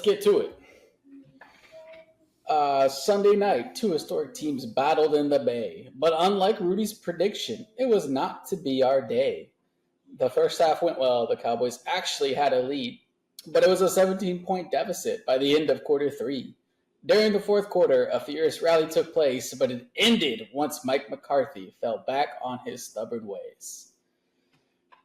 let's get to it. Sunday night, two historic teams battled in the Bay, but unlike Rudy's prediction, it was not to be our day. The first half went well. The Cowboys actually had a lead, but it was a 17-point deficit by the end of quarter three. During the fourth quarter, a furious rally took place, but it ended once Mike McCarthy fell back on his stubborn ways.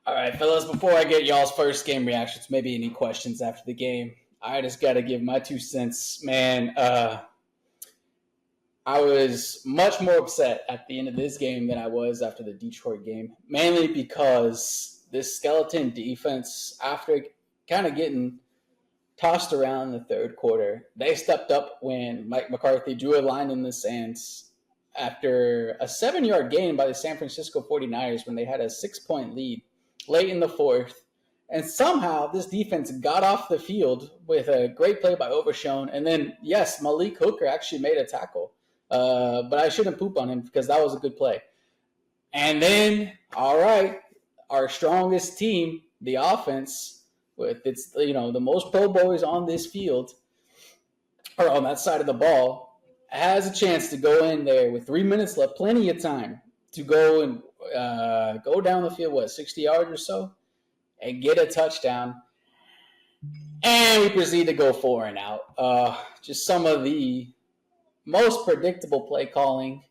All right, fellas, before I get y'all's first game reactions, maybe any questions after the game, I just got to give my 2 cents. Man, I was much more upset at the end of this game than I was after the Detroit game, mainly because this skeleton defense, after kind of getting tossed around in the third quarter, they stepped up when Mike McCarthy drew a line in the sands after a 7-yard gain by the San Francisco 49ers when they had a 6-point lead late in the fourth. And somehow this defense got off the field with a great play by Overshown. And then, yes, Malik Hooker actually made a tackle. But I shouldn't poop on him because that was a good play. And then, all right, our strongest team, the offense, with its the most Pro Bowlers on this field or on that side of the ball, has a chance to go in there with 3 minutes left, plenty of time to go and go down the field, 60 yards or so, and get a touchdown. And we proceed to go 4 and out. Just some of the most predictable play calling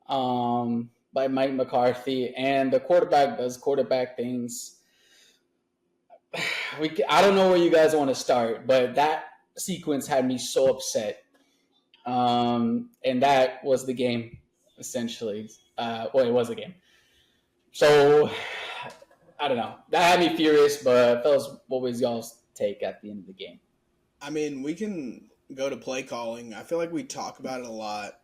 by Mike McCarthy, and the quarterback does quarterback things. I don't know where you guys want to start, but that sequence had me so upset. And that was the game, essentially. It was a game. So, I don't know. That had me furious, but fellas, what was y'all's take at the end of the game? I mean, we can go to play calling. I feel like we talk about it a lot.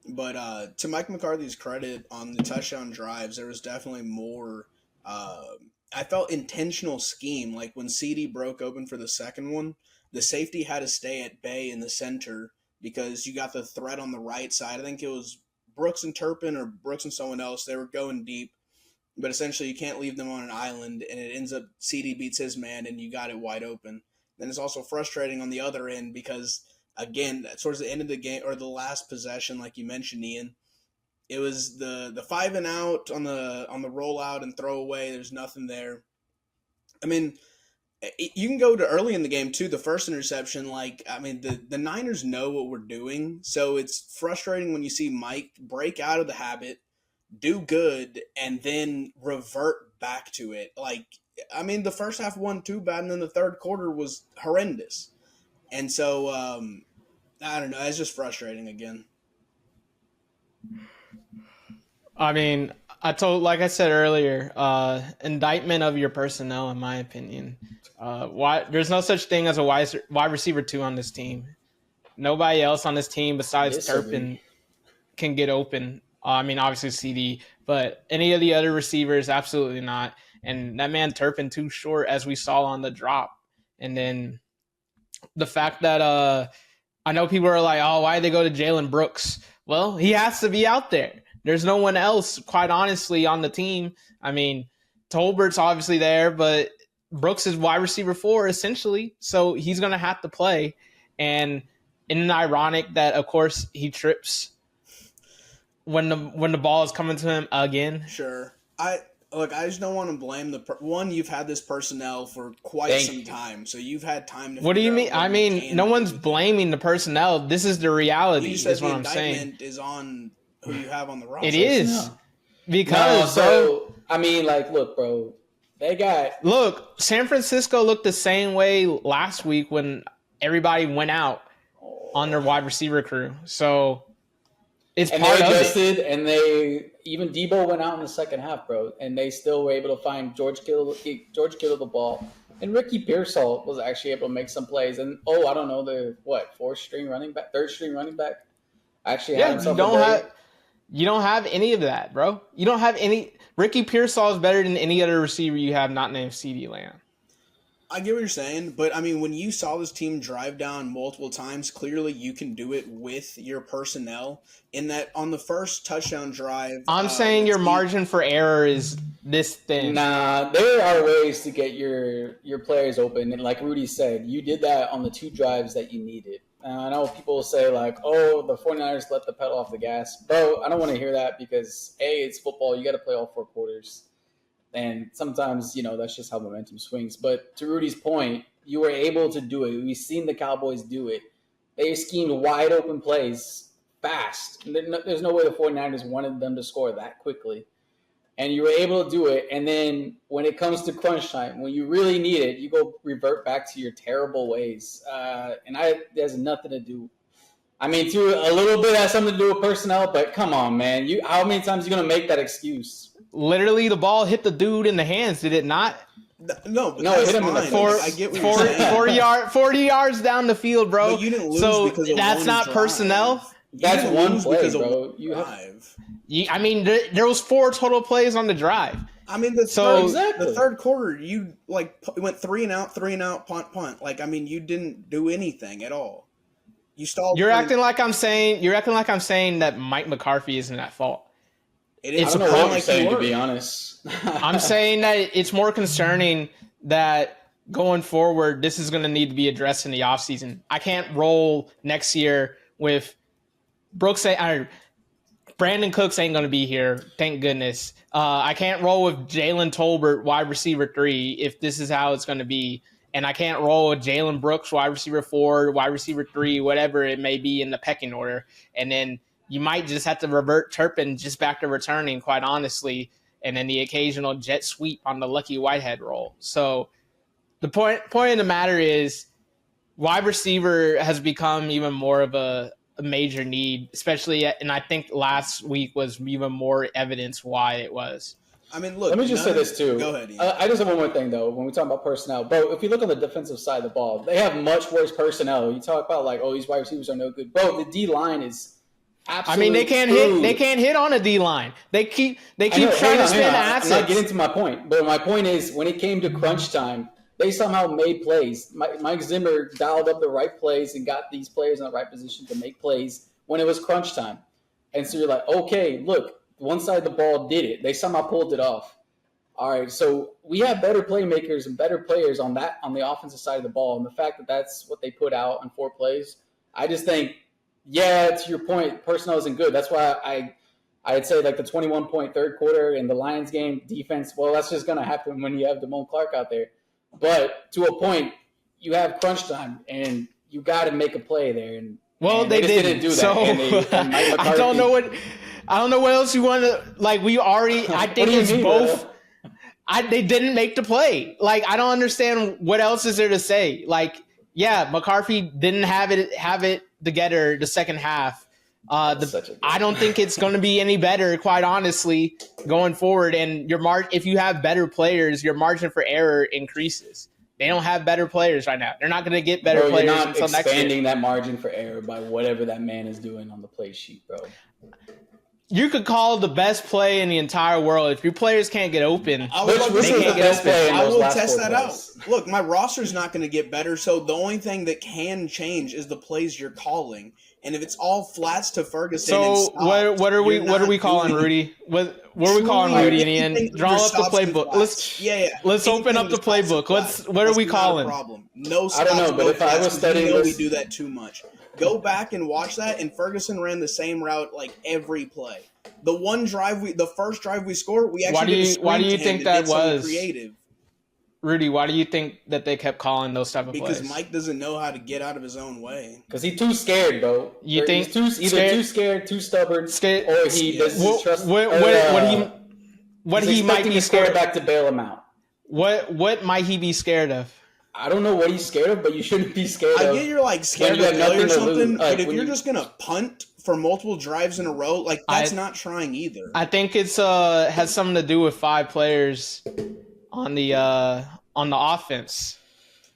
But to Mike McCarthy's credit, on the touchdown drives, there was definitely more I felt intentional scheme. Like when CD broke open for the second one, the safety had to stay at bay in the center because you got the threat on the right side. I think it was Brooks and Turpin or Brooks and someone else. They were going deep. But essentially you can't leave them on an island, and it ends up CD beats his man and you got it wide open. Then it's also frustrating on the other end because, again, towards the end of the game or the last possession, like you mentioned, Ian, it was the 5 and out on the rollout and throwaway. There's nothing there. I mean, you can go to early in the game too. The first interception, the Niners know what we're doing, so it's frustrating when you see Mike break out of the habit, do good, and then revert back to it. The first half wasn't too bad, and then the third quarter was horrendous. And so, I don't know. It's just frustrating again. I mean, like I said earlier, indictment of your personnel, in my opinion. There's no such thing as a wide receiver 2 on this team. Nobody else on this team besides Turpin can get open. Obviously CD, but any of the other receivers, absolutely not. And that man Turpin too short, as we saw on the drop. And then the fact that I know people are like, oh, why did they go to Jalen Brooks? Well, he has to be out there. There's no one else, quite honestly, on the team. I mean, Tolbert's obviously there, but Brooks is wide receiver 4, essentially. So he's going to have to play. And isn't it ironic that, of course, he trips when the ball is coming to him again? Sure. I just don't want to blame one. You've had this personnel for quite some time, so you've had time to. What do you mean? No one's blaming the personnel. This is the reality. Is what I'm saying. The indictment is on who you have on the roster. It is because look, bro, San Francisco looked the same way last week when everybody went out on their wide receiver crew. So. It's and part they of adjusted, and even Debo went out in the second half, bro, and they still were able to find George Kittle the ball, and Ricky Pearsall was actually able to make some plays. And I don't know, the third string running back actually had himself you don't have any of that, bro. You don't have any. Ricky Pearsall is better than any other receiver you have not named CeeDee Lamb. I get what you're saying, but I mean, when you saw this team drive down multiple times, clearly you can do it with your personnel. In that, on the first touchdown drive, I'm saying your margin for error is this thin. Nah, there are ways to get your players open. And like Rudy said, you did that on the 2 drives that you needed. I know people will say, like, oh, the 49ers let the pedal off the gas. Bro, I don't want to hear that because, A, it's football. You got to play all 4 quarters. And sometimes, that's just how momentum swings. But to Rudy's point, you were able to do it. We've seen the Cowboys do it. They schemed wide open plays fast. There's no way the 49ers wanted them to score that quickly. And you were able to do it. And then when it comes to crunch time, when you really need it, you go revert back to your terrible ways. There's nothing to do. I mean, a little bit has something to do with personnel, but come on, man. How many times are you going to make that excuse? Literally, the ball hit the dude in the hands, did it not? No, it hit him in the face. I get what you're saying. 40 yards down the field, bro. But you didn't lose so because of that's one not drive. personnel. That's one play, because bro. I mean, there was 4 total plays on the drive. I mean, the third quarter, you went 3 and out, punt. Like, I mean, you didn't do anything at all. You stalled. You're acting like I'm saying that Mike McCarthy isn't at fault. It's I don't know what you're saying, to be honest. I'm saying that it's more concerning that going forward, this is going to need to be addressed in the offseason. I can't roll next year with Brandon Cooks ain't going to be here. Thank goodness. I can't roll with Jalen Tolbert, wide receiver 3, if this is how it's going to be. And I can't roll with Jalen Brooks, wide receiver 4, wide receiver 3, whatever it may be in the pecking order. And then you might just have to revert Turpin just back to returning, quite honestly, and then the occasional jet sweep on the Lucky Whitehead role. So the point of the matter is wide receiver has become even more of a major need, especially, and I think last week was even more evidence why it was. I mean, look. Let me just say this too. Go ahead. I just have one more thing though. When we talk about personnel, bro, if you look on the defensive side of the ball, they have much worse personnel. You talk about these wide receivers are no good, bro. The D line is. I mean, they can't hit on a D line. They keep trying to spin assets. I'm not getting to my point, but my point is when it came to crunch time, they somehow made plays. Mike Zimmer dialed up the right plays and got these players in the right position to make plays when it was crunch time. And so you're like, okay, look, one side of the ball did it. They somehow pulled it off. All right, so we have better playmakers and better players on the offensive side of the ball, and the fact that that's what they put out on 4 plays, I just think. Yeah, to your point, personnel isn't good. That's why I'd say the 21-point third quarter in the Lions game, defense, well, that's just going to happen when you have Damone Clark out there. But to a point, you have crunch time, and you got to make a play there. They didn't do that. So I don't know what else you want to we already. I think it's both. They didn't make the play. I don't understand what else is there to say. Yeah, McCarthy didn't have it together the second half. I don't think it's going to be any better, quite honestly, going forward. And if you have better players, your margin for error increases. They don't have better players right now. They're not going to get better players you're not until next year. Expanding that margin for error by whatever that man is doing on the play sheet, bro. You could call the best play in the entire world. If your players can't get open, I will test that out. Look, my roster's not going to get better, so the only thing that can change is the plays you're calling. And if it's all flats to Ferguson, so what are we calling Rudy? What are we calling Rudy in the end? Draw up the playbook. Let's open up the playbook. What are we calling? No, I don't know, but if I was studying this, we do that too much. Go back and watch that, and Ferguson ran the same route every play. The first drive we scored, we actually why do you think that was creative? Rudy, why do you think that they kept calling those type of plays? Because Mike doesn't know how to get out of his own way. Because he's too scared, bro. You think he's too scared, too stubborn, or he doesn't trust. What he might be scared back to bail him out. What might he be scared of? I don't know what he's scared of, but you shouldn't be scared of. I get you're scared of a play or something, but if you're just gonna punt for multiple drives in a row, that's not trying either. I think it's has something to do with 5 players on the offense.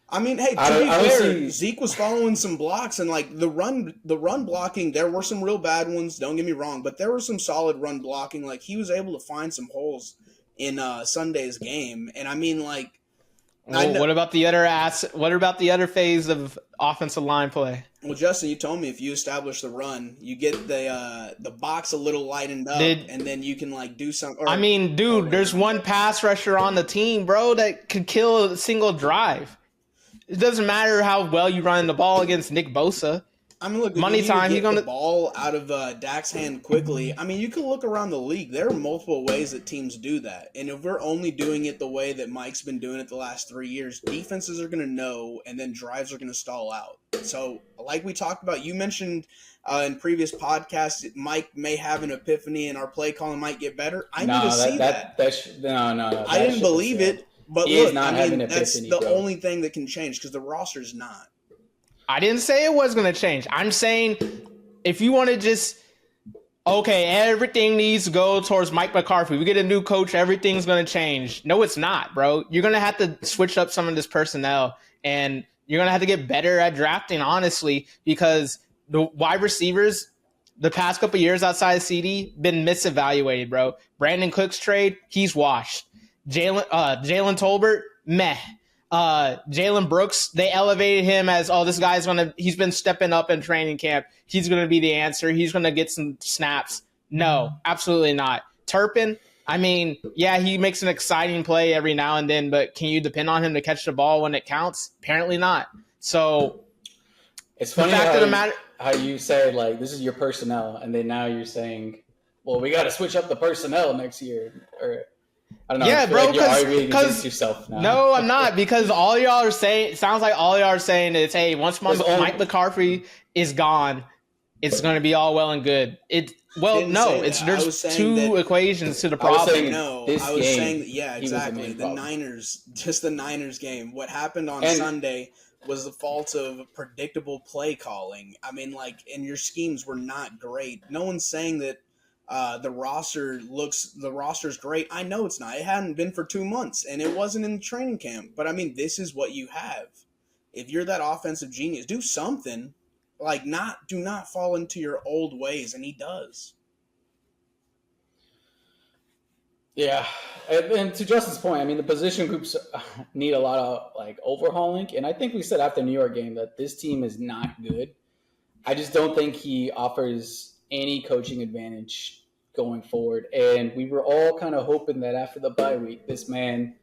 I mean, hey, to be fair, Zeke was following some blocks, and the run blocking, there were some real bad ones. Don't get me wrong, but there was some solid run blocking. He was able to find some holes in Sunday's game, and I mean, Well, what about the other phase of offensive line play? Well, Justin, you told me if you establish the run, you get the box a little lightened up, and then you can like do something. I mean, dude, there's one pass rusher on the team, bro, that could kill a single drive. It doesn't matter how well you run the ball against Nick Bosa. I mean, look, money time. He's gonna the ball out of Dak's hand quickly. I mean, you can look around the league. There are multiple ways that teams do that, and if we're only doing it the way that Mike's been doing it the last 3 years, defenses are gonna know, and then drives are gonna stall out. So, like we talked about, you mentioned in previous podcasts, Mike may have an epiphany, and our play calling might get better. I need to see that. No. I didn't believe it, but he look, not having an epiphany, that's the only thing that can change because the roster's not. I didn't say it was going to change. I'm saying if you want to just, okay, everything needs to go towards Mike McCarthy. We get a new coach, everything's going to change. No, it's not, bro. You're going to have to switch up some of this personnel, and you're going to have to get better at drafting, honestly, because the wide receivers the past couple of years outside of CD been misevaluated, bro. Brandon Cooks trade, he's washed. Jalen Tolbert, meh. Jalen Brooks, they elevated him as, this guy's he's been stepping up in training camp. He's going to be the answer. He's going to get some snaps. No, absolutely not. Turpin, I mean, yeah, he makes an exciting play every now and then, but can you depend on him to catch the ball when it counts? Apparently not. So it's funny how you say, like, this is your personnel, and then now you're saying, well, we got to switch up the personnel next year, or I don't know. Yeah, bro, because yourself now. No, I'm not, because all y'all are saying, it sounds like all y'all are saying is, hey, once Mike McCarthy is gone, it's going to be all well and good. There's two equations to the problem. I was saying that, yeah, exactly. The Niners game. What happened on Sunday was the fault of predictable play calling. I mean, like, and your schemes were not great. No one's saying that the roster's great. I know it's not. It hadn't been for 2 months, and it wasn't in the training camp. But I mean, this is what you have. If you're that offensive genius, do something. Like, do not fall into your old ways, and he does. Yeah, and to Justin's point, I mean, the position groups need a lot of like overhauling, and I think we said after the New York game that this team is not good. I just don't think he offers any coaching advantage going forward, and we were all kind of hoping that after the bye week, this man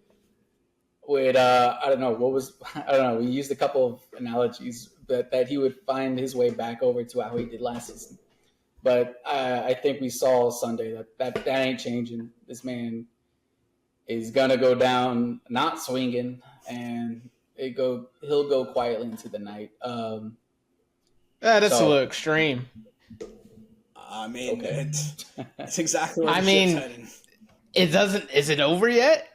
would we used a couple of analogies that he would find his way back over to how he did last season. But I think we saw Sunday that ain't changing. This man is gonna go down not swinging, and he'll go quietly into the night. That's a little extreme. I mean, okay. It's exactly what it doesn't. Is it over yet?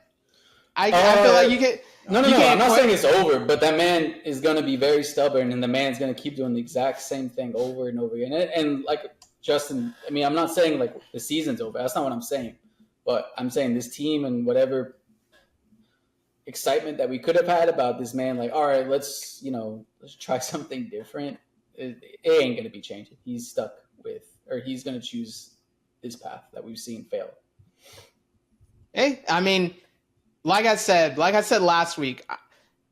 I feel like you can. No. I'm not saying it's over, but that man is going to be very stubborn, and the man's going to keep doing the exact same thing over and over again. And like Justin, I mean, I'm not saying like the season's over. That's not what I'm saying. But I'm saying this team and whatever excitement that we could have had about this man, like, all right, let's try something different. It ain't going to be changing. He's stuck he's going to choose this path that we've seen fail. Hey, I mean, like I said last week,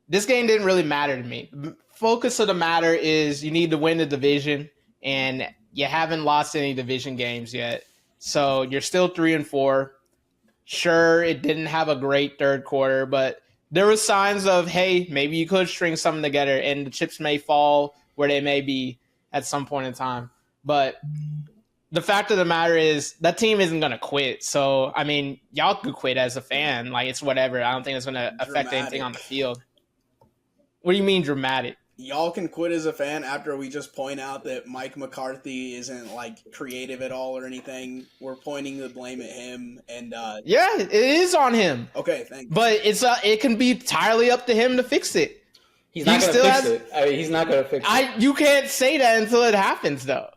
this game didn't really matter to me. The focus of the matter is you need to win the division, and you haven't lost any division games yet. So you're still 3-4. Sure, it didn't have a great third quarter, but there were signs of, hey, maybe you could string something together, and the chips may fall where they may be at some point in time. But the fact of the matter is that team isn't going to quit. So, I mean, y'all could quit as a fan. Like, it's whatever. I don't think it's going to affect anything on the field. What do you mean dramatic? Y'all can quit as a fan after we just point out that Mike McCarthy isn't, like, creative at all or anything. We're pointing the blame at him. And yeah, it is on him. Okay, thank you. But it can be entirely up to him to fix it. He's not going to fix it. I mean, he's not going to fix it. You can't say that until it happens, though.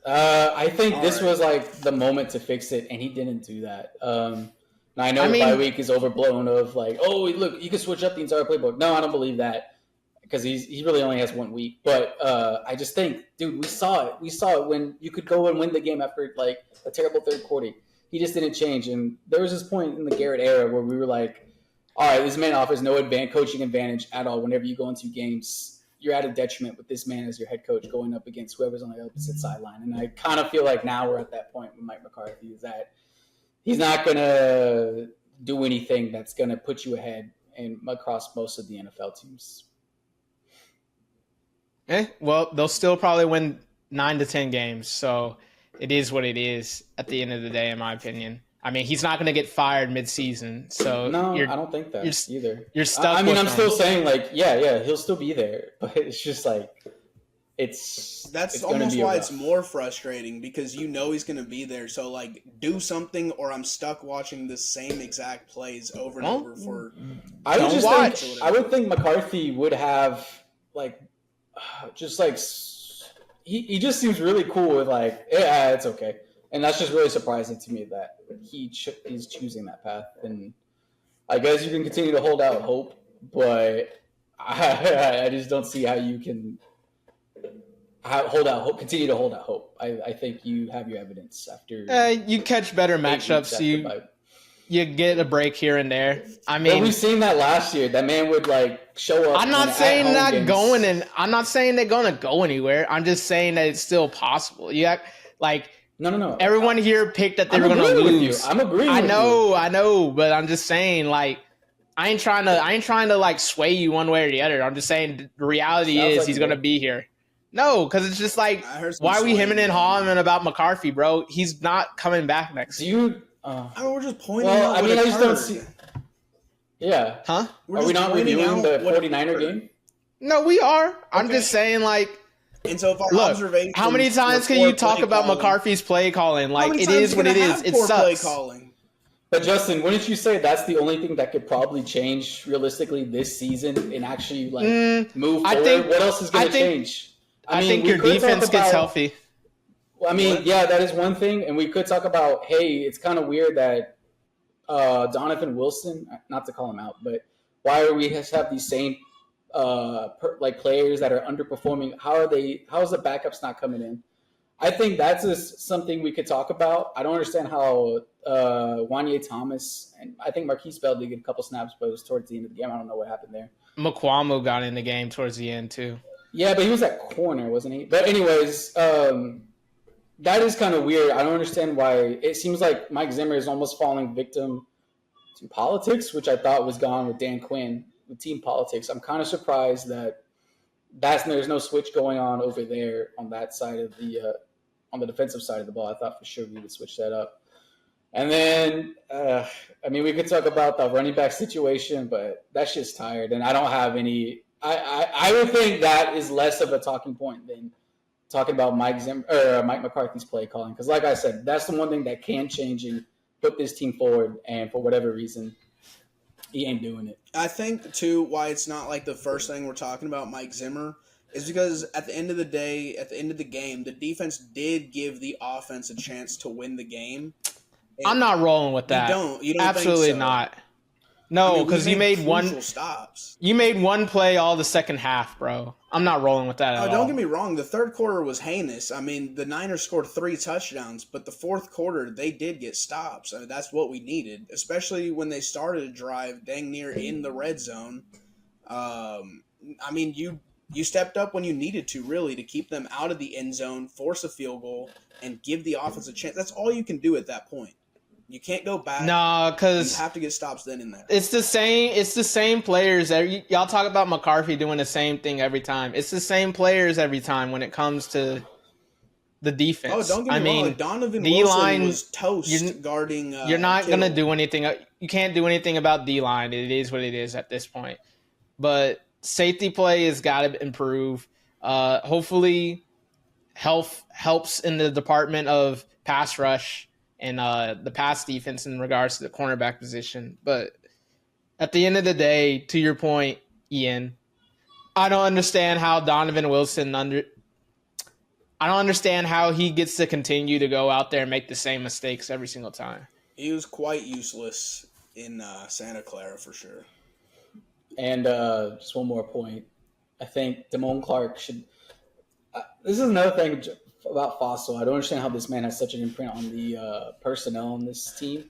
I think this was like the moment to fix it, and he didn't do that. Now I know the bye week is overblown of like, oh, look, you can switch up the entire playbook. No, I don't believe that because he really only has 1 week. But I just think, dude, we saw it. We saw it when you could go and win the game after like a terrible third quarter. He just didn't change, and there was this point in the Garrett era where we were like, all right, this man offers no coaching advantage at all. Whenever you go into games, you're at a detriment with this man as your head coach going up against whoever's on the opposite sideline. And I kind of feel like now we're at that point with Mike McCarthy is that he's not going to do anything that's going to put you ahead and across most of the NFL teams. Well, they'll still probably win 9 to 10 games. So it is what it is at the end of the day, in my opinion. I mean, he's not going to get fired mid-season. So no, I don't think that either. You're stuck. I'm still saying like, yeah, he'll still be there, but it's just like that's almost why it's more frustrating because you know he's going to be there. So like, do something, or I'm stuck watching the same exact plays over and over for. I would think McCarthy would have like, just like he just seems really cool with like, yeah, it's okay. And that's just really surprising to me that he's choosing that path. And I guess you can continue to hold out hope, but I just don't see how you can continue to hold out hope. I think you have your evidence after. You catch better matchups. You get a break here and there. I mean, we've seen that last year. That man would like show up. I'm not saying I'm not saying they're going to go anywhere. I'm just saying that it's still possible. No. Everyone here picked that they were going to lose. I'm agreeing. I know, but I'm just saying, like, I ain't trying to like sway you one way or the other. I'm just saying the reality is like he's going to be here. No, because it's just like, why are we hemming and hawing about McCarthy, bro? He's not coming back next year. We're just pointing out. I just don't see. Yeah. Huh? Are we not reviewing the 49er game? No, we are. I'm just saying, like. And so, if our observation, how many times can you talk about McCarthy's play calling? Like, it is what it is. It sucks. But Justin, wouldn't you say that's the only thing that could probably change realistically this season and actually move forward? What else is going to change? I think your defense gets healthy. Well, I mean, yeah, that is one thing, and we could talk about. Hey, it's kind of weird that Donovan Wilson, not to call him out, but why do we have these same players that are underperforming? How is the backups not coming in? I think that's something we could talk about. I don't understand how Wanye Thomas and I think Marquise Bell did get a couple snaps, but it was towards the end of the game. I don't know what happened there. McQuamu got in the game towards the end too. Yeah, but he was at corner, wasn't he? But anyways, that is kind of weird. I don't understand why. It seems like Mike Zimmer is almost falling victim to politics, which I thought was gone with Dan Quinn with team politics. I'm kind of surprised that there's no switch going on over there on that side of on the defensive side of the ball. I thought for sure we would switch that up. And then, we could talk about the running back situation, but that shit's tired, and I don't have any. I would think that is less of a talking point than talking about Mike McCarthy's play calling, because, like I said, that's the one thing that can change and put this team forward. And for whatever reason, he ain't doing it. I think too why it's not like the first thing we're talking about Mike Zimmer is because at the end of the day, at the end of the game, the defense did give the offense a chance to win the game. I'm not rolling with that. You don't absolutely think so? Not. No, because you made one stops. You made one play all the second half, bro. I'm not rolling with that at all. Don't get me wrong. The third quarter was heinous. I mean, the Niners scored 3 touchdowns, but the fourth quarter they did get stops. I mean, that's what we needed, especially when they started a drive dang near in the red zone. You stepped up when you needed to, really, to keep them out of the end zone, force a field goal, and give the offense a chance. That's all you can do at that point. You can't go back. No, because you have to get stops then and there. It's the same players. Y'all talk about McCarthy doing the same thing every time. It's the same players every time when it comes to the defense. Oh, don't get me wrong. Donovan Wilson was toast guarding. You're not gonna do anything. You can't do anything about D-line. It is what it is at this point. But safety play has got to improve. Hopefully, health helps in the department of pass rush and the pass defense in regards to the cornerback position. But at the end of the day, to your point, Ian, I don't understand how Donovan Wilson I don't understand how he gets to continue to go out there and make the same mistakes every single time. He was quite useless in Santa Clara for sure. And just one more point. I think Damone Clark should this is another thing about Fossil. I don't understand how this man has such an imprint on the personnel on this team.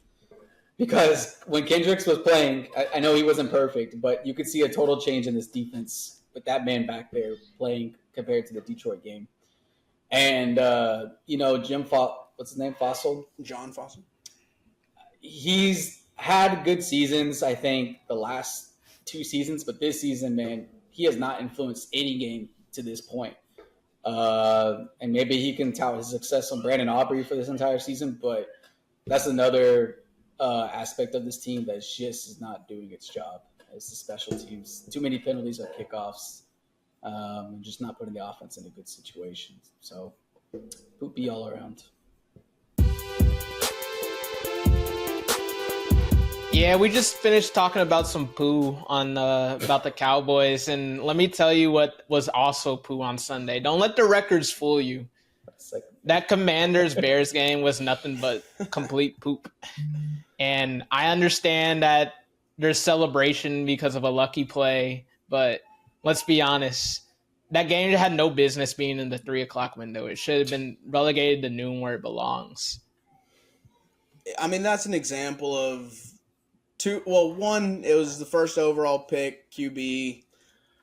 Because when Kendricks was playing, I know he wasn't perfect, but you could see a total change in this defense with that man back there playing compared to the Detroit game. And, what's his name? Fossil? John Fossil. He's had good seasons, I think, the last 2 seasons, but this season, man, he has not influenced any game to this point. And maybe he can tout his success on Brandon Aubrey for this entire season, but that's another aspect of this team that just is not doing its job. It's the special teams. Too many penalties on kickoffs, and just not putting the offense in a good situation. So, poopy all around. Yeah, we just finished talking about some poo on about the Cowboys, and let me tell you what was also poo on Sunday. Don't let the records fool you. That Commanders-Bears game was nothing but complete poop. And I understand that there's celebration because of a lucky play, but let's be honest. That game had no business being in the 3 o'clock window. It should have been relegated to noon where it belongs. I mean, that's an example of one, it was the first overall pick, QB.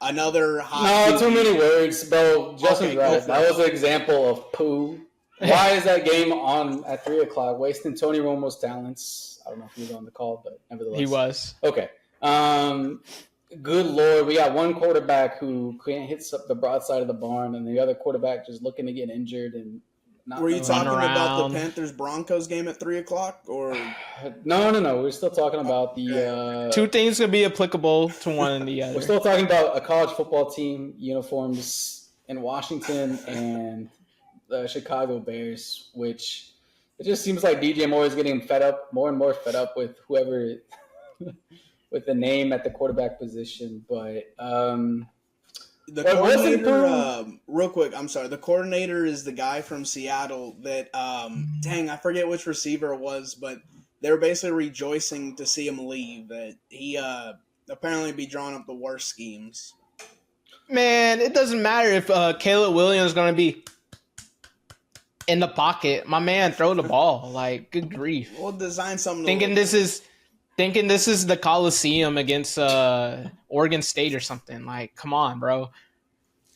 Another high. No, too many words, bro. Justin's right. That was an example of poo. Why is that game on at 3 o'clock, wasting Tony Romo's talents? I don't know if he was on the call, but nevertheless. He was. Okay. Good Lord. We got one quarterback who can't hit the broadside of the barn, and the other quarterback just looking to get injured and not. Were you talking about the Panthers-Broncos game at 3 o'clock? Or No. We're still talking about the... Two things can be applicable to one and the other. We're still talking about a college football team, uniforms in Washington, and the Chicago Bears, which it just seems like DJ Moore is getting more and more fed up with whoever... with the name at the quarterback position, but the coordinator, real quick, I'm sorry. The coordinator is the guy from Seattle that, I forget which receiver it was, but they were basically rejoicing to see him leave. That he apparently be drawing up the worst schemes. Man, it doesn't matter if Caleb Williams is going to be in the pocket. My man, throw the ball. Like, good grief. We'll design something. Thinking this is the Coliseum against Oregon State or something. Like, come on, bro.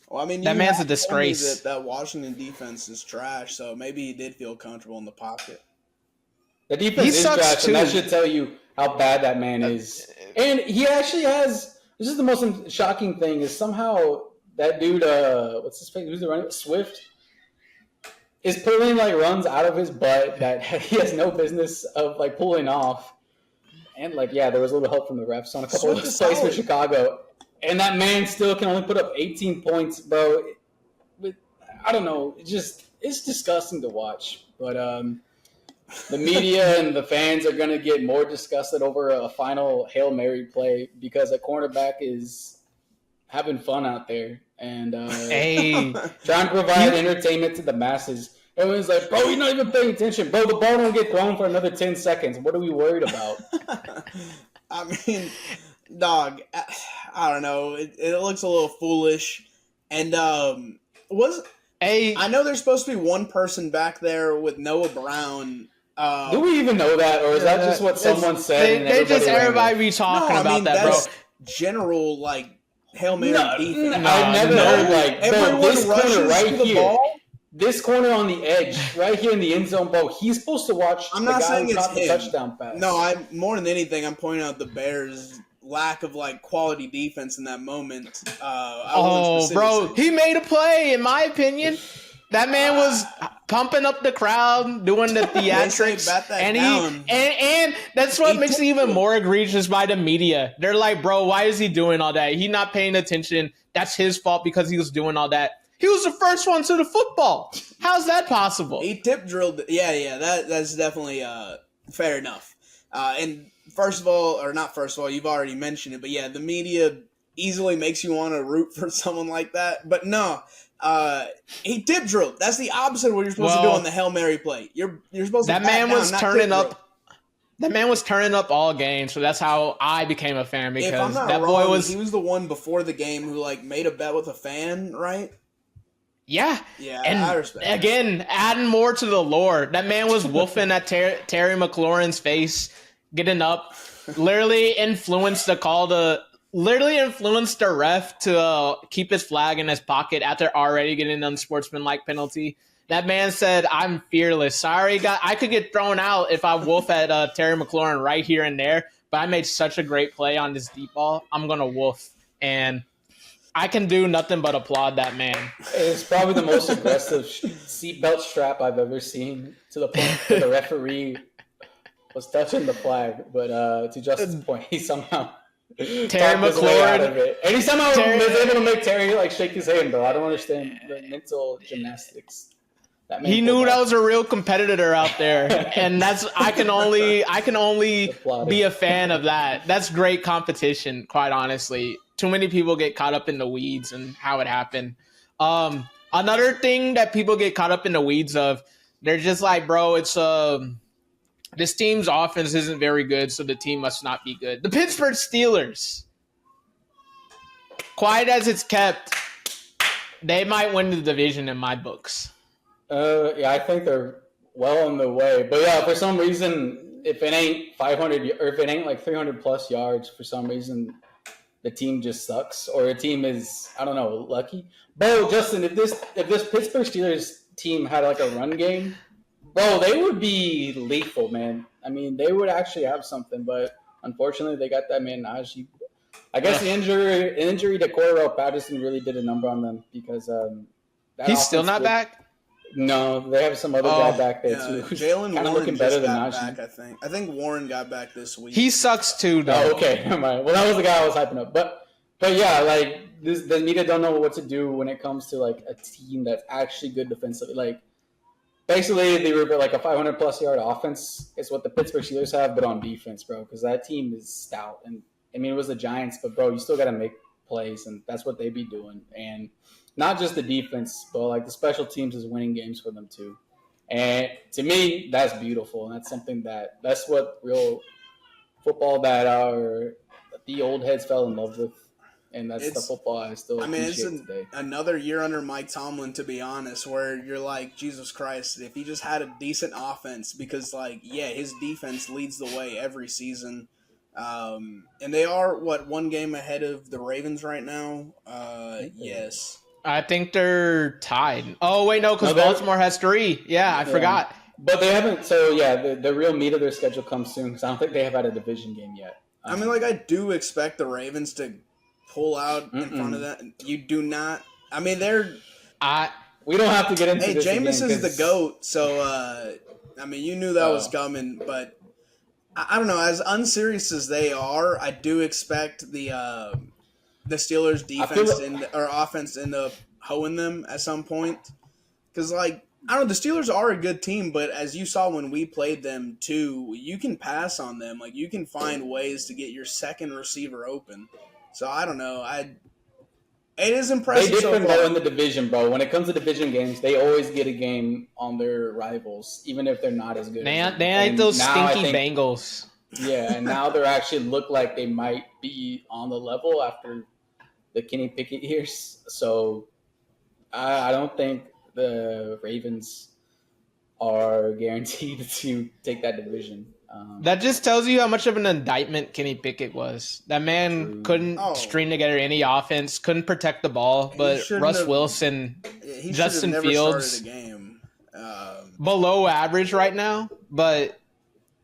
Well, I mean, that man's a disgrace. That Washington defense is trash, so maybe he did feel comfortable in the pocket. The defense is trash, and that should tell you how bad that man is. And he actually has. This is the most shocking thing: is somehow that dude, what's his face? Who's the running? Swift is pulling like runs out of his butt that he has no business of like pulling off. And, there was a little help from the refs on a couple of plays for Chicago. And that man still can only put up 18 points, bro. I don't know. It's disgusting to watch. But the media and the fans are going to get more disgusted over a final Hail Mary play because a cornerback is having fun out there and trying to provide entertainment to the masses. Everyone's like, bro, you're not even paying attention. Bro, the ball won't get thrown for another 10 seconds. What are we worried about? I mean, dog, I don't know. It looks a little foolish. And I know there's supposed to be one person back there with Noah Brown. Do we even know that? Or is that just what someone said? Everybody be talking about that, bro. General, Hail Mary defense. I've never heard, everyone this rushes corner right to the here. ball. This corner on the edge, right here in the end zone, bro. He's supposed to watch I'm the not guy saying who it's caught the him. touchdown pass. No, more than anything, I'm pointing out the Bears' lack of quality defense in that moment. Bro, he made a play. In my opinion, that man was pumping up the crowd, doing the theatrics, and that's what makes it even more egregious by the media. They're like, bro, why is he doing all that? He's not paying attention. That's his fault because he was doing all that. He was the first one to the football. How's that possible? He tip drilled. Yeah, that's definitely fair enough. And not first of all, you've already mentioned it, but yeah, the media easily makes you want to root for someone like that. But no, he tip drilled. That's the opposite of what you're supposed to do on the Hail Mary play. You're supposed to. That man was turning up. That man was turning up all game, so that's how I became a fan because if I'm not that wrong, boy was. He was the one before the game who made a bet with a fan, right? Yeah, and I respect again, adding more to the lore. That man was woofing at Terry McLaurin's face, getting up, literally influenced the ref to keep his flag in his pocket after already getting an unsportsmanlike penalty. That man said, "I'm fearless. Sorry, I could get thrown out if I wolf at Terry McLaurin right here and there, but I made such a great play on this deep ball. I'm going to wolf." And I can do nothing but applaud that man. It's probably the most aggressive seatbelt strap I've ever seen, to the point where the referee was touching the flag. But to Justin's point, he somehow Terry talked his way out of McLaurin. it. And he somehow was able to make Terry like shake his hand, though. I don't understand the mental gymnastics. He knew that was a real competitor out there, and I can only be a fan of that. That's great competition, quite honestly. Too many people get caught up in the weeds and how it happened. Another thing that people get caught up in the weeds of, they're just like, bro, it's this team's offense isn't very good, so the team must not be good. The Pittsburgh Steelers, quiet as it's kept, they might win the division in my books. Yeah, I think they're well on the way. But yeah, for some reason, if it ain't 500 or if it ain't like 300 plus yards, for some reason, the team just sucks, or a team is, I don't know, lucky. Bro, Justin, if this Pittsburgh Steelers team had like a run game, bro, they would be lethal, man. I mean, they would actually have something, but unfortunately, they got that man Najee. I guess the injury to Cordarrelle Patterson really did a number on them, because he's still not back. No, they have some other guy back there too. Jalen Warren looking better than got Najee. back, I think Warren got back this week. He sucks too, though. Oh, okay, never mind. Well, that was the guy I was hyping up. But yeah, like the media don't know what to do when it comes to like a team that's actually good defensively. Like basically, they were like a 500 plus yard offense is what the Pittsburgh Steelers have, but on defense, bro. Because that team is stout, and I mean it was the Giants, but bro, you still got to make plays, and that's what they be doing. And not just the defense, but like the special teams is winning games for them too. And to me, that's beautiful, and that's something that's what real football that the old heads fell in love with, and that's the football I still appreciate today. Another year under Mike Tomlin, to be honest, where you're like, Jesus Christ, if he just had a decent offense, because like, yeah, his defense leads the way every season. And they are one game ahead of the Ravens right now. Yes. I think they're tied. Oh, wait, no, because Baltimore has 3. Yeah, I forgot. But they haven't. So, yeah, the real meat of their schedule comes soon, because I don't think they have had a division game yet. I mean, like, I do expect the Ravens to pull out in front of that. You do not. I mean, we don't have to get into this Jameis again, is the GOAT, so, I mean, you knew that was coming, but I don't know. As unserious as they are, I do expect the Steelers' defense or offense to end up hoeing them at some point. Because, like, I don't know, the Steelers are a good team, but as you saw when we played them, too, you can pass on them. Like, you can find ways to get your second receiver open. So, I don't know. It is impressive. They different, though, in the division, bro. When it comes to division games, they always get a game on their rivals, even if they're not as good. They ain't those stinky Bengals. Yeah, and now they actually look like they might be on the level after the Kenny Pickett years. So I don't think the Ravens are guaranteed to take that division. That just tells you how much of an indictment Kenny Pickett was. That man couldn't string together any offense, couldn't protect the ball, but Russ Wilson, Justin Fields, below average right now, but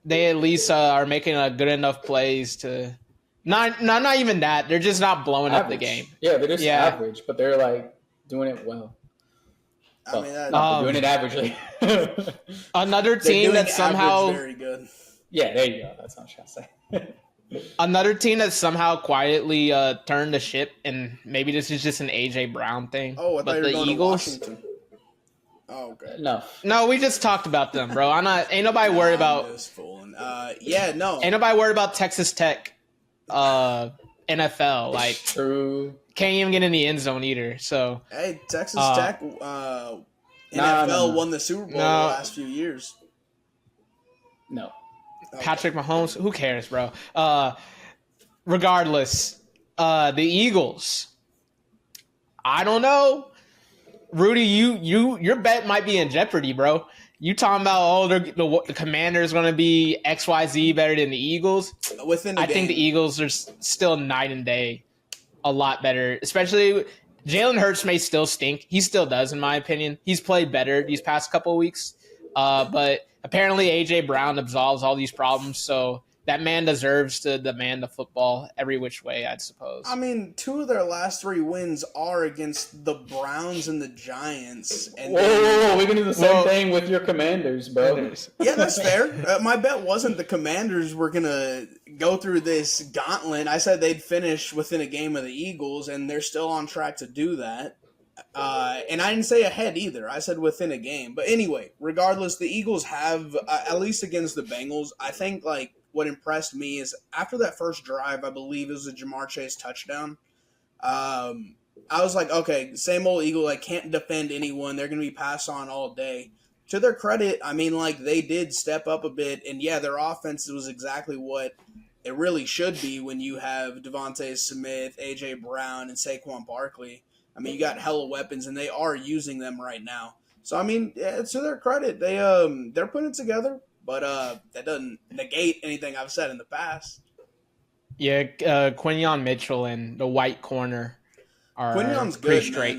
they at least are making a good enough plays to not even that. They're just not blowing up the game. Yeah, they're just average, but they're like doing it well. I mean, they're doing it averagely. Another team that somehow very good. Yeah, there you go. That's what I'm trying to say. Another team that somehow quietly turned the ship, and maybe this is just an AJ Brown thing. Oh, I thought you were going Eagles. To Washington. Oh, okay. No, we just talked about them, bro. Ain't nobody worried about. Ain't nobody worried about Texas Tech, NFL. Like, true. Can't even get in the end zone either. So hey, Texas Tech, NFL won the Super Bowl the last few years. No. Patrick Mahomes, who cares, bro? Regardless, the Eagles. I don't know. Rudy, your bet might be in jeopardy, bro. You talking about the Commanders going to be XYZ better than the Eagles? I think the Eagles are still night and day, a lot better. Especially Jalen Hurts may still stink. He still does, in my opinion. He's played better these past couple of weeks, but apparently AJ Brown absolves all these problems. So that man deserves to demand the football every which way, I'd suppose. I mean, 2 of their last 3 wins are against the Browns and the Giants. And whoa, we can do the same thing with your Commanders, bro. Yeah, that's fair. My bet wasn't the Commanders were going to go through this gauntlet. I said they'd finish within a game of the Eagles, and they're still on track to do that. And I didn't say ahead either. I said within a game. But anyway, regardless, the Eagles have, at least against the Bengals, I think, like, what impressed me is after that first drive, I believe it was a Jamar Chase touchdown. I was like, okay, same old Eagle. I can't defend anyone. They're going to be passed on all day. To their credit, I mean, like, they did step up a bit. And, yeah, their offense was exactly what it really should be when you have Devontae Smith, A.J. Brown, and Saquon Barkley. I mean, you got hella weapons, and they are using them right now. So, I mean, yeah, to their credit, they're putting it together. But that doesn't negate anything I've said in the past. Yeah, Quinyon Mitchell and the white corner are Quinyon's pretty good, straight.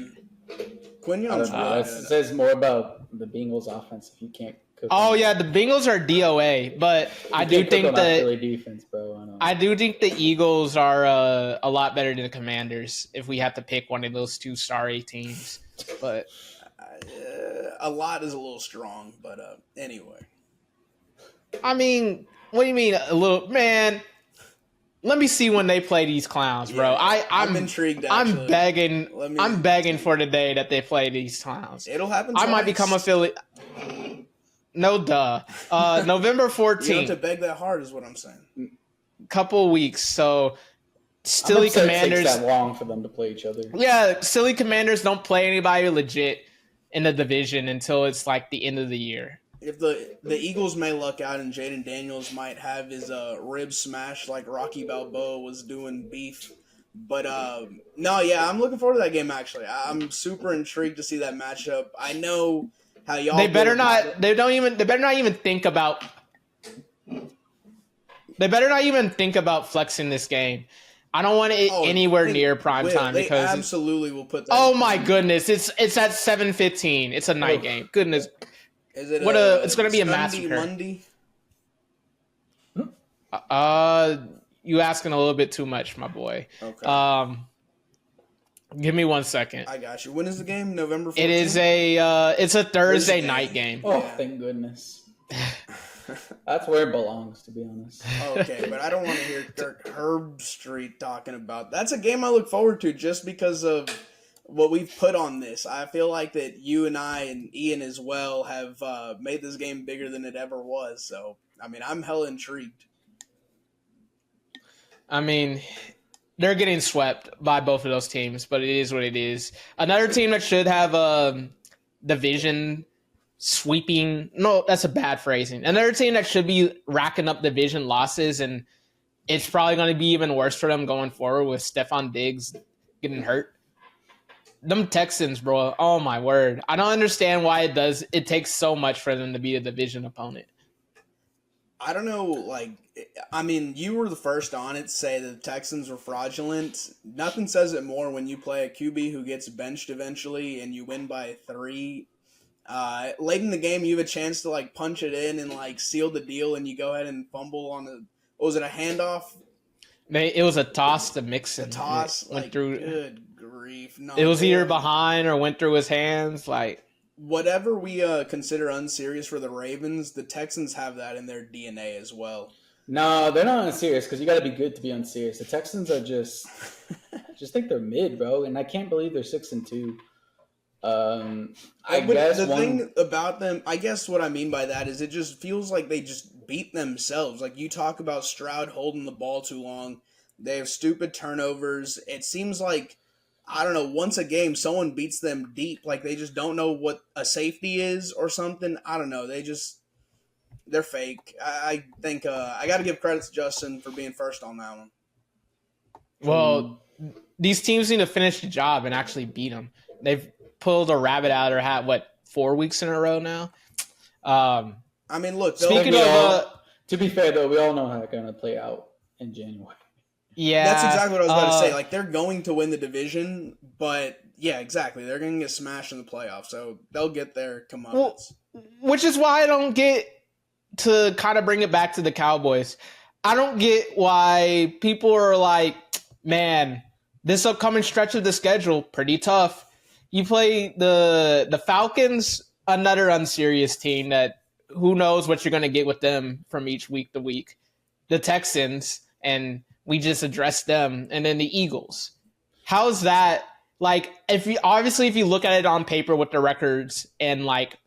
Quinyon's really It good. says more about the Bengals offense if you can't cook Oh them. yeah, the Bengals are DOA, but I do think that defense, bro. I do think the Eagles are a lot better than the Commanders if we have to pick one of those 2 sorry teams. But A lot is a little strong, but anyway. I mean, what do you mean a little man? Let me see when they play these clowns, bro. Yeah, I'm intrigued. Actually. I'm begging for the day that they play these clowns. It'll happen. I might become affiliate. No, duh. November 14th. You don't have to beg that hard, is what I'm saying. Couple weeks. So, silly Commanders. It takes that long for them to play each other. Yeah, silly Commanders don't play anybody legit in the division until it's like the end of the year. If the Eagles may luck out and Jaden Daniels might have his ribs smashed like Rocky Balboa was doing beef. But no, yeah, I'm looking forward to that game actually. I'm super intrigued to see that matchup. I know how y'all They better not even think about flexing this game. I don't want it anywhere near prime time because they absolutely will put that. Oh my goodness, it's at 7:15. It's a night game. Goodness. Is it it's going to be a Sunday, massacre. Monday? You asking a little bit too much, my boy. Okay. Give me 1 second. I got you. When is the game? November 14th? It is it's a Thursday night game. Oh, thank goodness. That's where it belongs, to be honest. Okay, but I don't want to hear Kirk Herbstreit talking about. That's a game I look forward to just because of what we've put on this. I feel like that you and I and Ian as well have made this game bigger than it ever was. So, I mean, I'm hella intrigued. I mean, they're getting swept by both of those teams, but it is what it is. Another team that should have a division sweeping. No, that's a bad phrasing. Another team that should be racking up division losses, and it's probably going to be even worse for them going forward with Stephon Diggs getting hurt. Them Texans, bro. Oh my word. I don't understand why it takes so much for them to be a division opponent. I don't know, I mean, you were the first on it to say that the Texans were fraudulent. Nothing says it more when you play a QB who gets benched eventually and you win by 3. Late in the game, you have a chance to, punch it in and, seal the deal, and you go ahead and fumble on was it a handoff? It was a toss to Mixon. A toss? Went through. Good grief. No, it was either behind or went through his hands, Whatever we consider unserious for the Ravens, the Texans have that in their DNA as well. No, they're not unserious because you got to be good to be unserious. The Texans are just think they're mid, bro, and I can't believe they're 6-2. Thing about them, I guess what I mean by that is it just feels like they just beat themselves. Like you talk about Stroud holding the ball too long. They have stupid turnovers. It seems like, I don't know, once a game, someone beats them deep. Like they just don't know what a safety is or something. I don't know. They're fake. I think I got to give credit to Justin for being first on that one. Well, these teams need to finish the job and actually beat them. They've pulled a rabbit out of their hat, 4 weeks in a row now? I mean, look. Speaking of, to be fair though, we all know how it's going to play out in January. yeah, that's exactly what I was about to say. Like, they're going to win the division, but yeah, exactly. They're going to get smashed in the playoffs, so they'll get their comeuppance. Well, which is why I don't get, to kind of bring it back to the Cowboys, I don't get why people are like, man, this upcoming stretch of the schedule, pretty tough. You play the Falcons, another unserious team that who knows what you're going to get with them from each week to week. The Texans, and we just addressed them, and then the Eagles. How's that? Like, if you look at it on paper with the records and like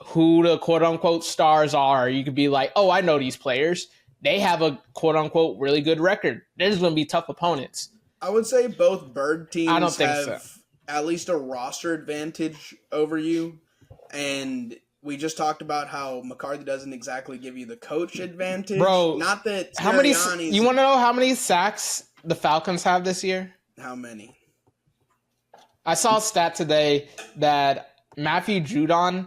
who the quote unquote stars are, you could be like, oh, I know these players. They have a quote unquote really good record. There's going to be tough opponents. I would say both bird teams I don't think have so. At least a roster advantage over you. And we just talked about how McCarthy doesn't exactly give you the coach advantage. Bro, not that how many? Sirianni's- You want to know how many sacks the Falcons have this year? How many? I saw a stat today that Matthew Judon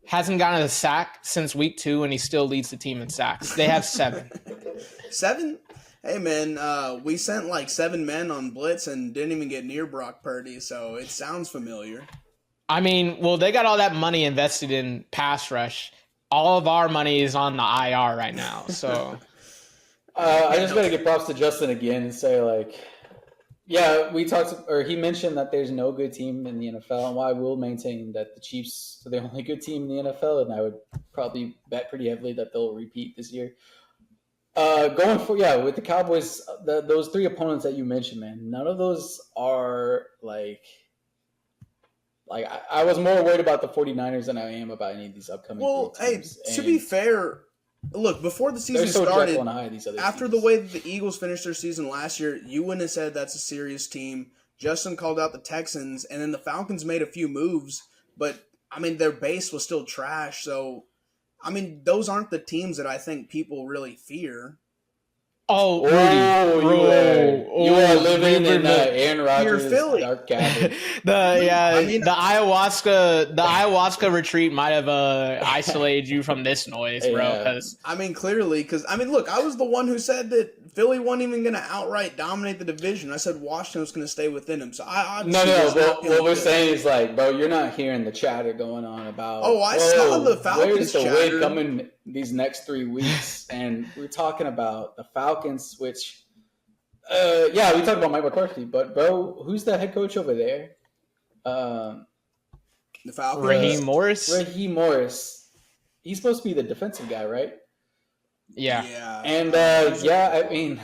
hasn't gotten a sack since week 2, and he still leads the team in sacks. They have 7. 7? Hey, man, we sent like 7 men on blitz and didn't even get near Brock Purdy, so it sounds familiar. I mean, well, they got all that money invested in pass rush. All of our money is on the IR right now, so... I just got to give props to Justin again and say, like, yeah, he mentioned that there's no good team in the NFL, and I will maintain that the Chiefs are the only good team in the NFL, and I would probably bet pretty heavily that they'll repeat this year. With the Cowboys, those 3 opponents that you mentioned, man, none of those are like I was more worried about the 49ers than I am about any of these upcoming teams. To be fair, look, before the season started, after the way that the Eagles finished their season last year, you wouldn't have said that's a serious team. Justin called out the Texans, and then the Falcons made a few moves, but, I mean, their base was still trash, so, I mean, those aren't the teams that I think people really fear. Oh, you are living in Aaron Rodgers' dark cabin. The ayahuasca retreat might have isolated you from this noise, bro. Because I mean, clearly, look, I was the one who said that Philly wasn't even going to outright dominate the division. I said Washington was going to stay within them. So what we're saying is like, bro, you're not hearing the chatter going on about. Oh, I saw the Falcons where's the win coming these next 3 weeks, and we're talking about the Falcons, which, we talked about Mike McCarthy, but bro, who's the head coach over there? The Falcons. Raheem Morris. He's supposed to be the defensive guy, right? Yeah. And I mean,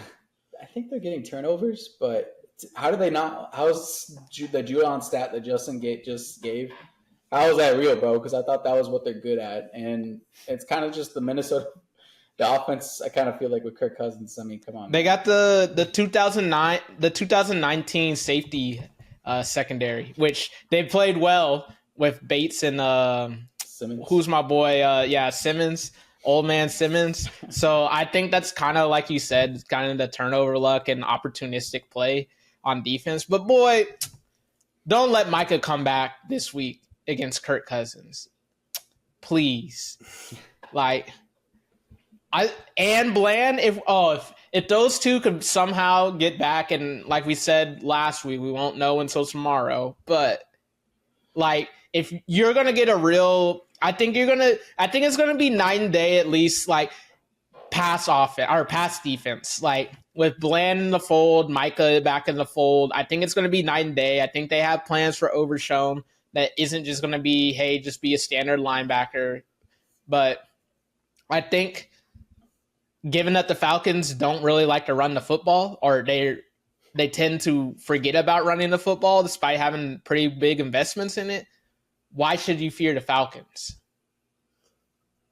I think they're getting turnovers, but how do they not? How's the Judon stat that Justin just gave? How is that real, bro? Because I thought that was what they're good at, and it's kind of just the offense. I kind of feel like with Kirk Cousins. I mean, come on. They got the 2019 safety secondary, which they played well with Bates and Simmons. Who's my boy? Simmons. Old man Simmons. So I think that's kind of like you said, kind of the turnover luck and opportunistic play on defense. But boy, don't let Micah come back this week against Kirk Cousins, please. And Bland. If those two could somehow get back, and like we said last week, we won't know until tomorrow. But if you're gonna get a real. I think it's gonna be night and day at least, like pass offense or pass defense. Like with Bland in the fold, Micah back in the fold. I think it's gonna be night and day. I think they have plans for Overshown that isn't just gonna be, hey, just be a standard linebacker. But I think given that the Falcons don't really like to run the football, or they tend to forget about running the football despite having pretty big investments in it, why should you fear the Falcons?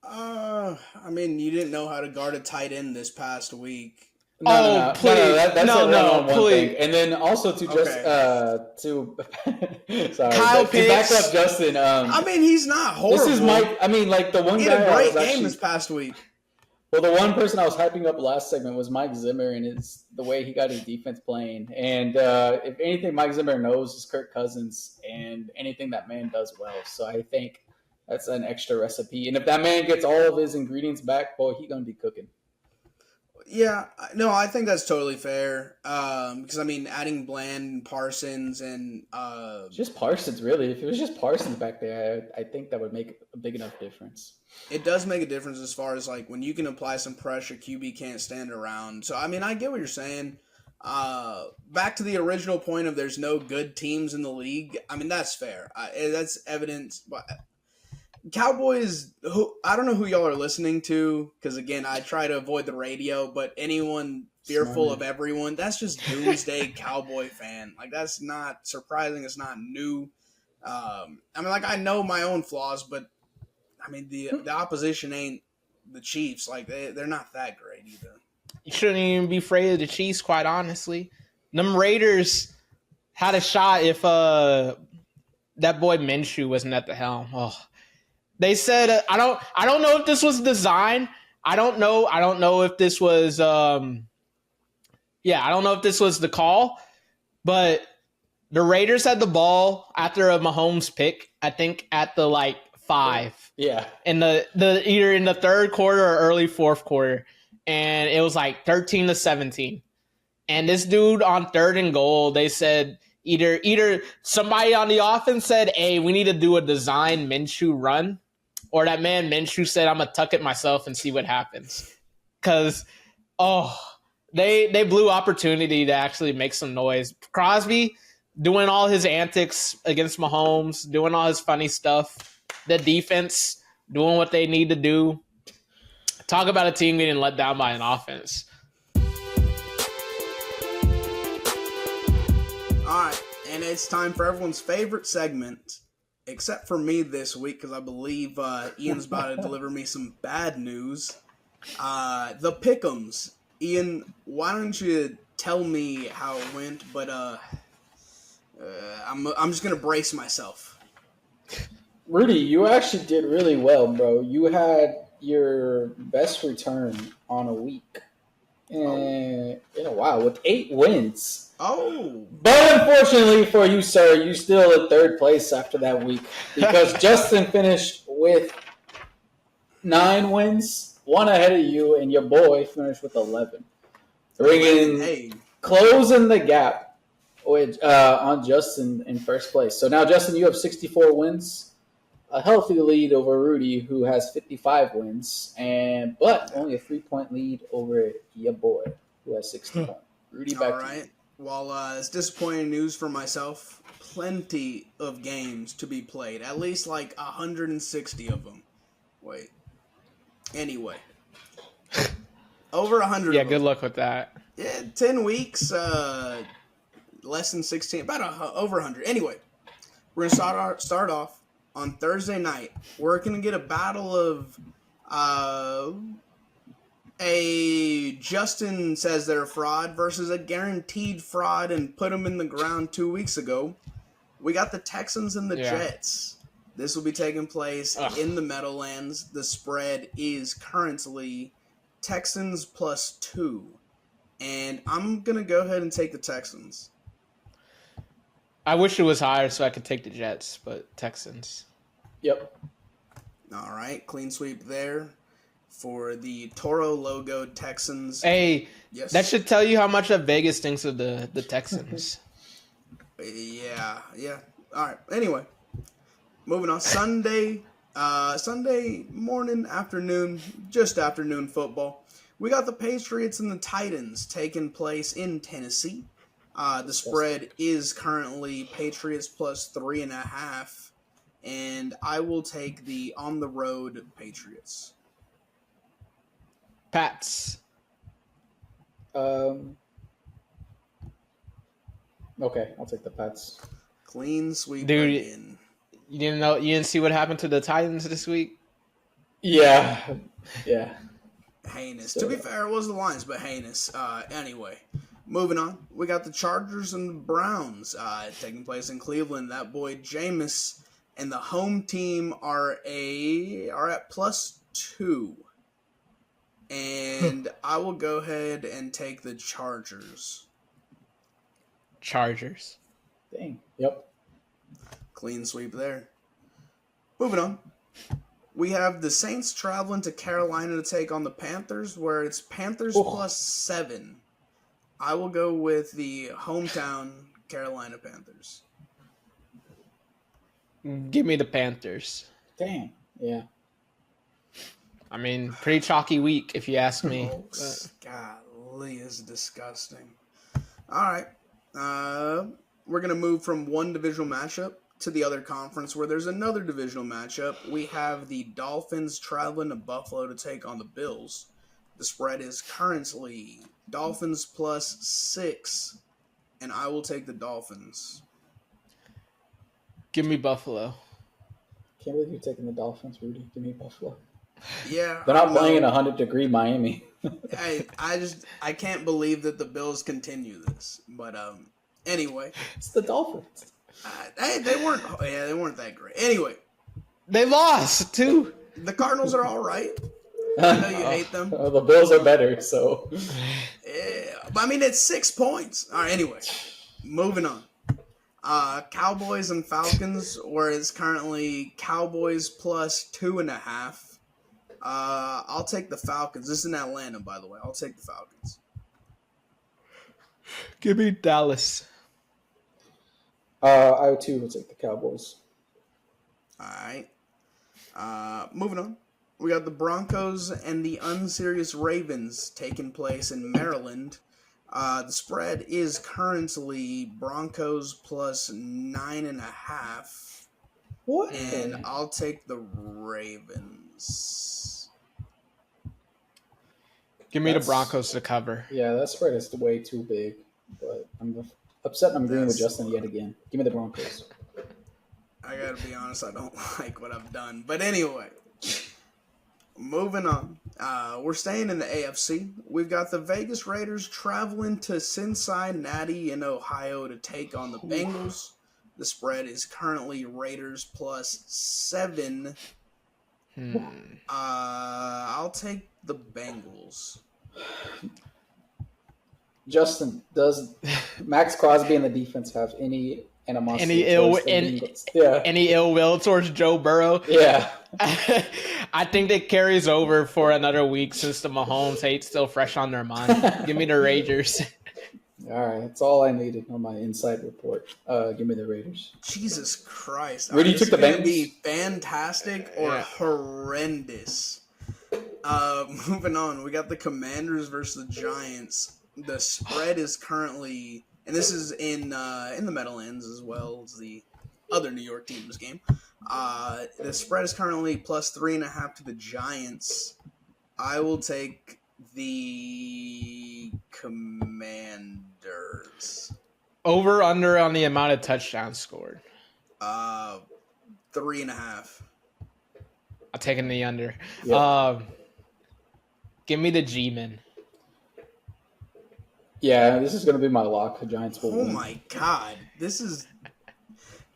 I mean, you didn't know how to guard a tight end this past week. That's please. And then also to Kyle Pitts. To back up Justin. I mean, he's not horrible. This is Mike. I mean, like the one he guy had a great game this past week. Well, the one person I was hyping up last segment was Mike Zimmer, and it's the way he got his defense playing. And if anything, Mike Zimmer knows is Kirk Cousins and anything that man does well. So I think That's an extra recipe. And if that man gets all of his ingredients back, boy, he gonna be cooking. Yeah, no, I think that's totally fair. Because I mean, adding Bland, Parsons, and Just Parsons, really. If it was just Parsons back there, I think that would make a big enough difference. it does make a difference as far as like when you can apply some pressure, QB can't stand around. So I mean, I get what you're saying. Back to the original point of there's no good teams in the league. I mean, that's fair. That's evident. Cowboys, who I don't know who y'all are listening to, because again, I try to avoid the radio, but anyone fearful of everyone, that's just doomsday Cowboy fan. Like, that's not surprising. It's not new. I mean, like, I know my own flaws, but I mean, the opposition ain't the Chiefs. Like, they're not that great either. You shouldn't even be afraid of the Chiefs, quite honestly. Them Raiders had a shot if that boy Minshew wasn't at the helm. Oh. They said I don't know if this was design. I don't know if this was I don't know if this was the call, but the Raiders had the ball after a Mahomes pick, I think at the 5. Yeah. In the either in the third quarter or early fourth quarter. And it was 13-17. And this dude on 3rd and goal, they said either somebody on the offense said, "Hey, we need to do a design Minshew run," or that man Minshew said, "I'm gonna tuck it myself and see what happens." Because they blew opportunity to actually make some noise. Crosby doing all his antics against Mahomes, doing all his funny stuff. The defense doing what they need to do. Talk about a team getting let down by an offense. All right, and it's time for everyone's favorite segment, except for me this week, because I believe Ian's about to deliver me some bad news. The Pick'ems. Ian, why don't you tell me how it went? But I'm just gonna brace myself. Rudy, you actually did really well, bro. You had your best return on a week in a while with 8 wins. Oh. But unfortunately for you, sir, you still in 3rd place after that week because Justin finished with 9 wins, 1 ahead of you, and your boy finished with 11. Closing the gap with, on Justin in 1st place. So now, Justin, you have 64 wins. A healthy lead over Rudy, who has 55 wins, but only a 3-point lead over your boy, who has 61. Rudy, back to you. Well, it's disappointing news for myself. Plenty of games to be played. At least 160 of them. Wait. Anyway. Over 100 Yeah, of them. good luck with that. Yeah, 10 weeks, less than 16, about over 100. Anyway, we're going to start off on Thursday night. We're going to get a battle of a Justin says they're a fraud versus a guaranteed fraud and put them in the ground 2 weeks ago. We got the Texans and the Jets. This will be taking place in the Meadowlands. The spread is currently Texans +2. And I'm going to go ahead and take the Texans. I wish it was higher so I could take the Jets, but Texans. Yep. All right, clean sweep there for the Toro logo Texans. Hey, yes. That should tell you how much Vegas thinks of the Texans. Yeah. All right. Anyway, moving on. Sunday morning, afternoon, just afternoon football. We got the Patriots and the Titans taking place in Tennessee. The spread is currently Patriots +3.5, and I will take the on-the-road Patriots. Pats. Okay, I'll take the Pats. Clean sweep. Dude, again. You didn't see what happened to the Titans this week? Yeah. Heinous. To be fair, it was the Lions, but heinous. Anyway, moving on. We got the Chargers and the Browns taking place in Cleveland. That boy Jameis and the home team are at +2. And I will go ahead and take the Chargers. Dang. Yep. Clean sweep there. Moving on. We have the Saints traveling to Carolina to take on the Panthers, where it's Panthers Oh. plus 7. I will go with the hometown Carolina Panthers. Give me the Panthers. Damn. Yeah. I mean, pretty chalky week if you ask me. Golly, is disgusting. All right. We're going to move from one divisional matchup to the other conference where there's another divisional matchup. We have the Dolphins traveling to Buffalo to take on the Bills. The spread is currently Dolphins plus 6, and I will take the Dolphins. Give me Buffalo. Can't believe you're taking the Dolphins, Rudy. Give me Buffalo. Yeah. They're not playing in 100-degree Miami. I can't believe that the Bills continue this. But anyway. It's the Dolphins. They weren't that great. Anyway. They lost, too. The Cardinals are all right. I know you hate them. The Bills are better, so. Yeah, but I mean, it's 6 points. All right, anyway. Moving on. Cowboys and Falcons, where it's currently Cowboys plus 2.5. I'll take the Falcons. This is in Atlanta, by the way. I'll take the Falcons. Give me Dallas. I too will take the Cowboys. All right. Moving on. We got the Broncos and the unserious Ravens taking place in Maryland. The spread is currently Broncos plus 9.5. What? And I'll take the Ravens. Give me the Broncos to cover. Yeah, that spread is way too big. But I'm upset I'm agreeing with Justin yet again. Give me the Broncos. I gotta be honest, I don't like what I've done. But anyway, moving on. We're staying in the AFC. We've got the Vegas Raiders traveling to Cincinnati in Ohio to take on the Bengals. The spread is currently Raiders plus 7. I'll take the Bengals. Justin, does Max Crosby and the defense have any animosity? Any ill will towards Joe Burrow? Yeah. I think that carries over for another week since the Mahomes hate's still fresh on their mind. Give me the Raiders. All right, that's all I needed on my inside report. Give me the Raiders. Jesus Christ! Rudy took the Bengals. Be fantastic or horrendous. Moving on, we got the Commanders versus the Giants. The spread is currently, and this is in the Meadowlands as well as the other New York team's game. The spread is currently plus 3.5 to the Giants. I will take the Commanders. Over under on the amount of touchdowns scored. 3.5. I'm taking the under. Yep. Give me the G-Men. Yeah, this is going to be my lock. The Giants will win. Oh my God. This is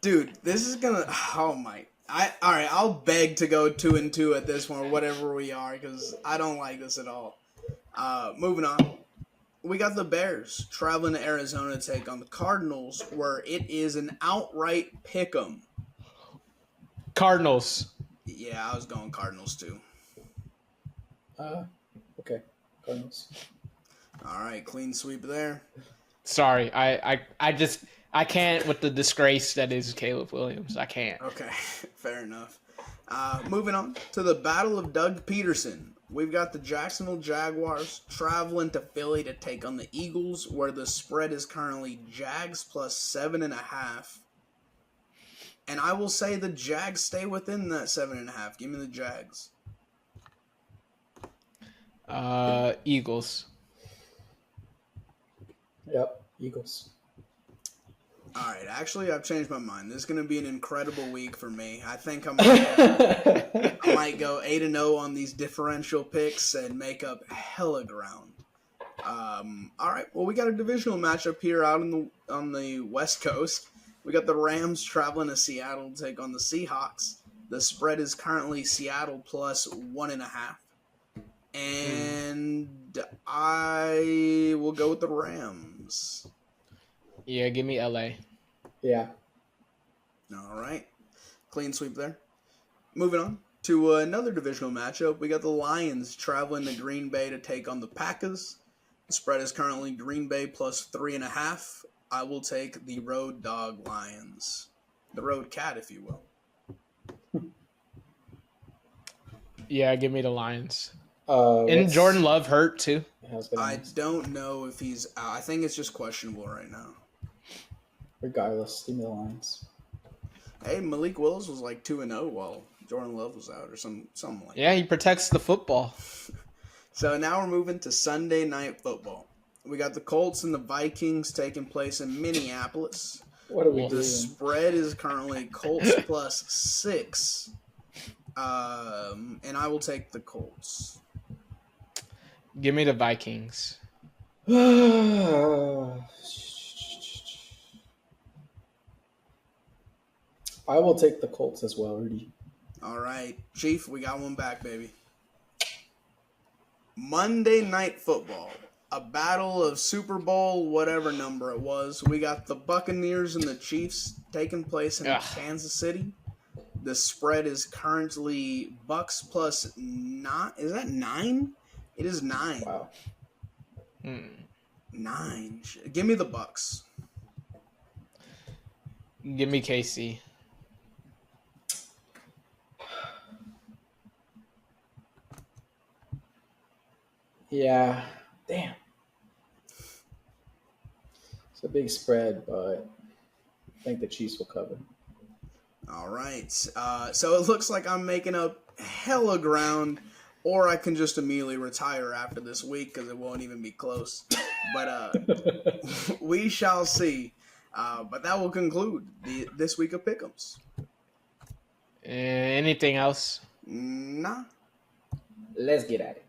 going to, all right, I'll beg to go 2-2 at this one or whatever we are because I don't like this at all. Moving on. We got the Bears traveling to Arizona to take on the Cardinals where it is an outright pick'em. Cardinals. Yeah, I was going Cardinals too. Okay, Cardinals. All right, clean sweep there. Sorry, I can't with the disgrace that is Caleb Williams. I can't. Okay, fair enough. Moving on to the Battle of Doug Peterson. We've got the Jacksonville Jaguars traveling to Philly to take on the Eagles, where the spread is currently Jags plus 7.5. And I will say the Jags stay within that 7.5. Give me the Jags. Eagles. Yep, Eagles. All right, actually, I've changed my mind. This is going to be an incredible week for me. I think I might go 8-0 on these differential picks and make up hella ground. All right, well, we got a divisional matchup here out on the West Coast. We got the Rams traveling to Seattle to take on the Seahawks. The spread is currently Seattle plus 1.5. And I will go with the Rams. Yeah, give me LA. Yeah. All right. Clean sweep there. Moving on. To another divisional matchup, we got the Lions traveling to Green Bay to take on the Packers. The spread is currently Green Bay plus 3.5. I will take the road dog Lions. The road cat, if you will. Yeah, give me the Lions. And Jordan Love hurt too. I don't know if he's out. I think it's just questionable right now. Regardless, give me the Lions. Hey, Malik Willis was like 2-0 while Jordan Love was out or something like that. Yeah, he protects the football. So now we're moving to Sunday Night Football. We got the Colts and the Vikings taking place in Minneapolis. What are we doing? The spread is currently Colts plus 6. And I will take the Colts. Give me the Vikings. I will take the Colts as well, Rudy. All right. Chief, we got one back, baby. Monday Night Football. A battle of Super Bowl, whatever number it was. We got the Buccaneers and the Chiefs taking place in Kansas City. The spread is currently Bucks plus 9. Is that 9? It is 9. Wow. 9. Give me the Bucks. Give me KC. Yeah. Damn. It's a big spread, but I think the Chiefs will cover. All right. So it looks like I'm making up hella ground, or I can just immediately retire after this week because it won't even be close. But we shall see. But that will conclude this week of Pick'ems. Anything else? Nah. Let's get at it.